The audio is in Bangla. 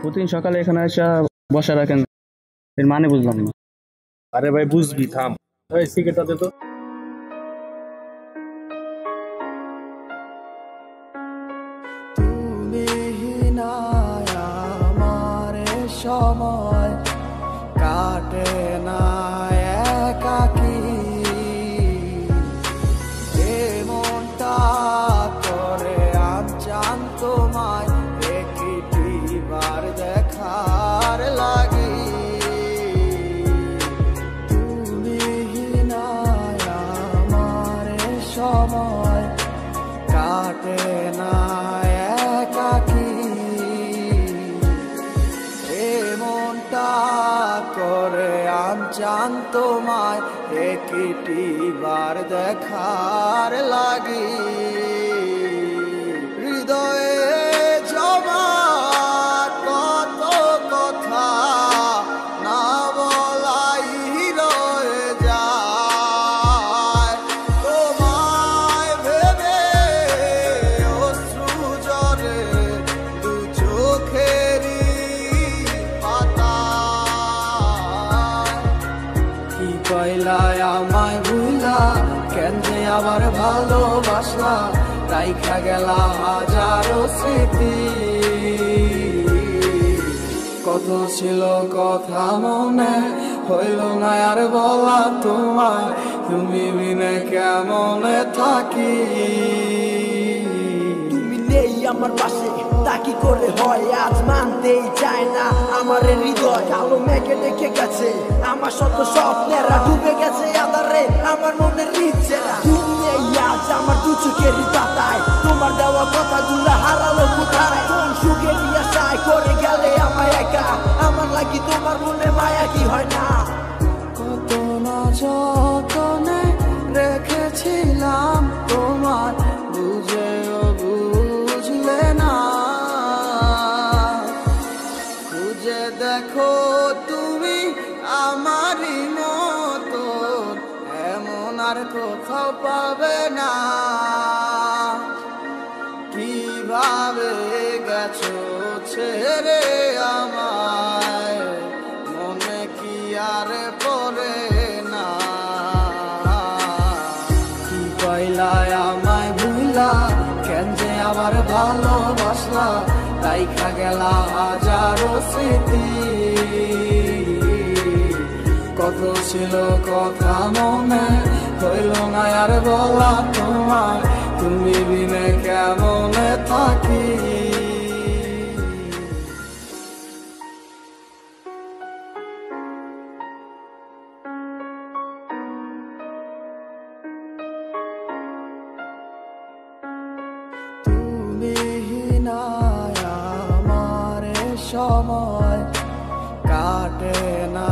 প্রতিদিন সকালে এখানে এসে বসা রাখেন, এর মানে বুঝলাম না। আরে ভাই বুঝবি, থাম। এই সিগারেটটা দে তো। তুমি না আমার সময় কাটে না একাকী, যে মনটা করে আনচান তোমায় একটিবার দেখার লাগি। তুমি না আমার সময় কাটে না একাকী, এ মনটা করে আনচান তোমায় একটিবার দেখার লাগি। হৃদয়ে জমা কত কথা না বলাই রয়ে যায়, তোমায় ভেবে অশ্রু ঝরে দু চোখেরই পাতায়। কি কইলাই আমায় ভুলা, কেন যে আবার ভালোবাসলা, রাইখা গেলা হাজারো স্মৃতি। কত ছিল কথা মনে, হইল না আর বলা তোমায়, তুমি বিনে কেমনে থাকি। তুমি নেই আমার পাশে তা কি করে হয়, আজ মানতেই চায় না আমার হৃদয়। কালো মেঘে ডেকে গেছে আমার শত স্বপ্নেরা, ডুবে গেছে আঁধারে আমার মনের ইচ্ছেরা। তুমি নেই আজ আমার দু চোখেরই পাতায়, তোমার দেওয়া কথাগুলো হারালো কোথায়। কোন সুখের আশায় করে গেলে আমায় একা, আমার লাগি তোমার মনে মায়া কি হয় না। কত না যতনে রেখেছিলাম তোমার, বুঝেও বুঝলে না। খুঁজে দেখো তুমি আমারই মতো, এমন আর কোথাও পাবে না। কিভাবে গেছো ছেড়ে আমায়, মনে কি আর পড়ে না। কি কইলাই আমায় ভুলা, কেন যে আবার ভালোবাসলা, রাইখা গেলা হাজারো স্মৃতি। কত ছিল কথা মনে, হইল না আর বলা তোমায়, তুমি বিনে কেমনে থাকি। তুমি না আমার সময় কাটে না